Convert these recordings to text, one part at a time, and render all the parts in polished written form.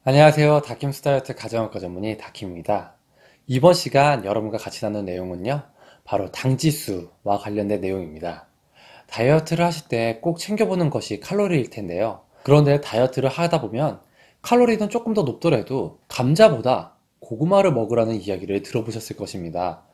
안녕하세요. 다킴스 다이어트 가정학과 전문의 다킴입니다. 이번 시간 여러분과 같이 나눈 내용은요, 바로 당지수와 관련된 내용입니다. 다이어트를 하실 때 꼭 챙겨보는 것이 칼로리일 텐데요. 그런데 다이어트를 하다 보면 칼로리는 조금 더 높더라도 감자보다 고구마를 먹으라는 이야기를 들어보셨을 것입니다.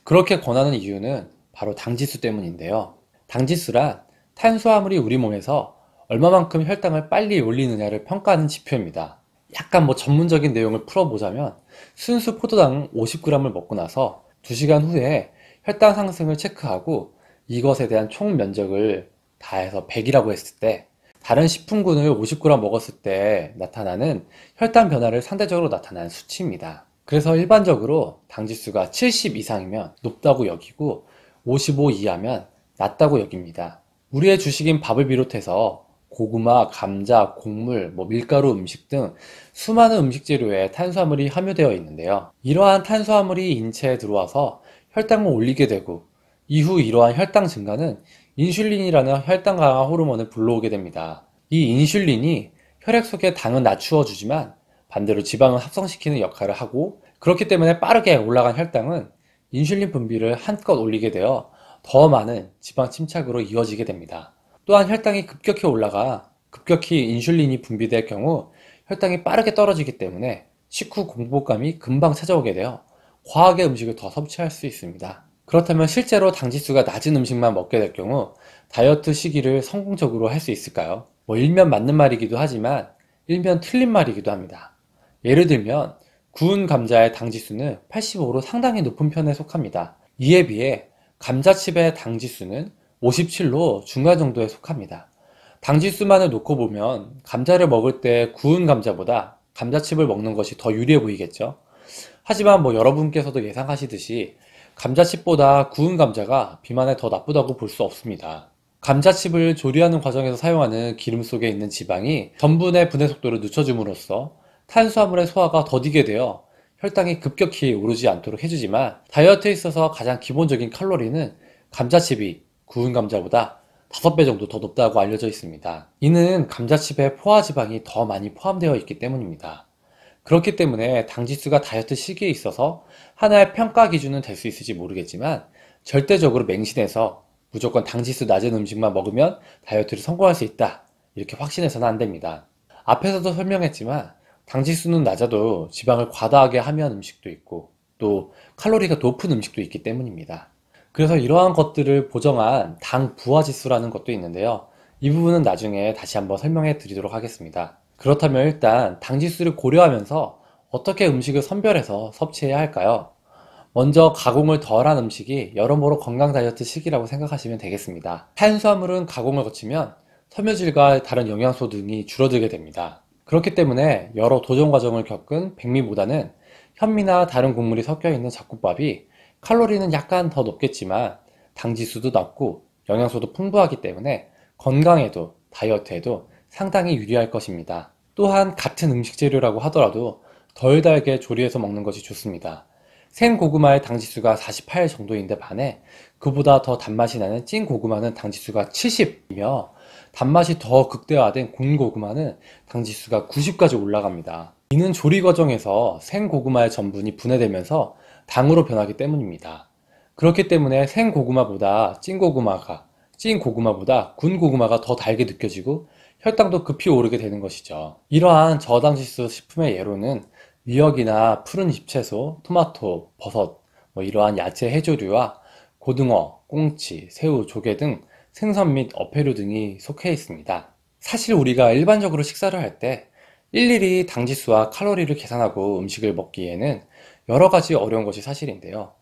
그렇게 권하는 이유는 바로 당지수 때문인데요. 당지수란 탄수화물이 우리 몸에서 얼마만큼 혈당을 빨리 올리느냐를 평가하는 지표입니다. 약간 전문적인 내용을 풀어보자면 순수 포도당 50g을 먹고 나서 2시간 후에 혈당 상승을 체크하고 이것에 대한 총 면적을 다해서 100이라고 했을 때 다른 식품군을 50g 먹었을 때 나타나는 혈당 변화를 상대적으로 나타나는 수치입니다. 그래서 일반적으로 당지수가 70 이상이면 높다고 여기고 55 이하면 낮다고 여깁니다. 우리의 주식인 밥을 비롯해서 고구마, 감자, 곡물, 밀가루 음식 등 수많은 음식 재료에 탄수화물이 함유되어 있는데요. 이러한 탄수화물이 인체에 들어와서 혈당을 올리게 되고 이후 이러한 혈당 증가는 인슐린이라는 혈당 강화 호르몬을 불러오게 됩니다. 이 인슐린이 혈액 속의 당은 낮추어 주지만 반대로 지방을 합성시키는 역할을 하고, 그렇기 때문에 빠르게 올라간 혈당은 인슐린 분비를 한껏 올리게 되어 더 많은 지방 침착으로 이어지게 됩니다. 또한 혈당이 급격히 올라가 급격히 인슐린이 분비될 경우 혈당이 빠르게 떨어지기 때문에 식후 공복감이 금방 찾아오게 되어 과하게 음식을 더 섭취할 수 있습니다. 그렇다면 실제로 당지수가 낮은 음식만 먹게 될 경우 다이어트 시기를 성공적으로 할 수 있을까요? 일면 맞는 말이기도 하지만 일면 틀린 말이기도 합니다. 예를 들면 구운 감자의 당지수는 85로 상당히 높은 편에 속합니다. 이에 비해 감자칩의 당지수는 57로 중간 정도에 속합니다. 당지수만을 놓고 보면 감자를 먹을 때 구운 감자보다 감자칩을 먹는 것이 더 유리해 보이겠죠. 하지만 여러분께서도 예상하시듯이 감자칩보다 구운 감자가 비만에 더 나쁘다고 볼 수 없습니다. 감자칩을 조리하는 과정에서 사용하는 기름 속에 있는 지방이 전분의 분해 속도를 늦춰줌으로써 탄수화물의 소화가 더디게 되어 혈당이 급격히 오르지 않도록 해주지만, 다이어트에 있어서 가장 기본적인 칼로리는 감자칩이 구운 감자보다 5배 정도 더 높다고 알려져 있습니다. 이는 감자칩에 포화지방이 더 많이 포함되어 있기 때문입니다. 그렇기 때문에 당지수가 다이어트 시기에 있어서 하나의 평가 기준은 될 수 있을지 모르겠지만, 절대적으로 맹신해서 무조건 당지수 낮은 음식만 먹으면 다이어트를 성공할 수 있다, 이렇게 확신해서는 안 됩니다. 앞에서도 설명했지만 당지수는 낮아도 지방을 과다하게 함유한 음식도 있고 또 칼로리가 높은 음식도 있기 때문입니다. 그래서 이러한 것들을 보정한 당 부하 지수라는 것도 있는데요. 이 부분은 나중에 다시 한번 설명해 드리도록 하겠습니다. 그렇다면 일단 당 지수를 고려하면서 어떻게 음식을 선별해서 섭취해야 할까요? 먼저 가공을 덜한 음식이 여러모로 건강 다이어트 시기라고 생각하시면 되겠습니다. 탄수화물은 가공을 거치면 섬유질과 다른 영양소 등이 줄어들게 됩니다. 그렇기 때문에 여러 도전 과정을 겪은 백미보다는 현미나 다른 곡물이 섞여 있는 잡곡밥이 칼로리는 약간 더 높겠지만 당지수도 낮고 영양소도 풍부하기 때문에 건강에도 다이어트에도 상당히 유리할 것입니다. 또한 같은 음식 재료라고 하더라도 덜 달게 조리해서 먹는 것이 좋습니다. 생고구마의 당지수가 48 정도인데 반해 그보다 더 단맛이 나는 찐고구마는 당지수가 70이며, 단맛이 더 극대화된 군고구마는 당지수가 90까지 올라갑니다. 이는 조리 과정에서 생고구마의 전분이 분해되면서 당으로 변하기 때문입니다. 그렇기 때문에 생고구마보다 찐고구마보다 군고구마가 더 달게 느껴지고 혈당도 급히 오르게 되는 것이죠. 이러한 저당지수 식품의 예로는 미역이나 푸른 잎채소, 토마토, 버섯, 이러한 야채 해조류와 고등어, 꽁치, 새우, 조개 등 생선 및 어패류 등이 속해 있습니다. 사실 우리가 일반적으로 식사를 할 때 일일이 당지수와 칼로리를 계산하고 음식을 먹기에는 여러 가지 어려운 것이 사실인데요.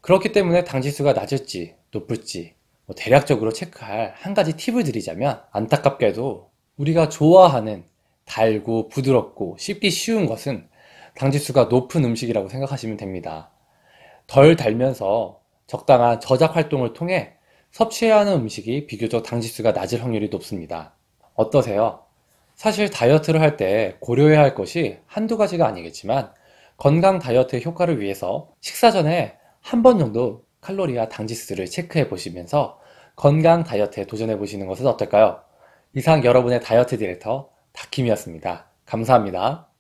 그렇기 때문에 당지수가 낮을지 높을지 대략적으로 체크할 한 가지 팁을 드리자면, 안타깝게도 우리가 좋아하는 달고 부드럽고 씹기 쉬운 것은 당지수가 높은 음식이라고 생각하시면 됩니다. 덜 달면서 적당한 저작 활동을 통해 섭취해야 하는 음식이 비교적 당지수가 낮을 확률이 높습니다. 어떠세요? 사실 다이어트를 할 때 고려해야 할 것이 한두 가지가 아니겠지만, 건강 다이어트의 효과를 위해서 식사 전에 한 번 정도 칼로리와 당지수를 체크해 보시면서 건강 다이어트에 도전해 보시는 것은 어떨까요? 이상 여러분의 다이어트 디렉터 다킴이었습니다. 감사합니다.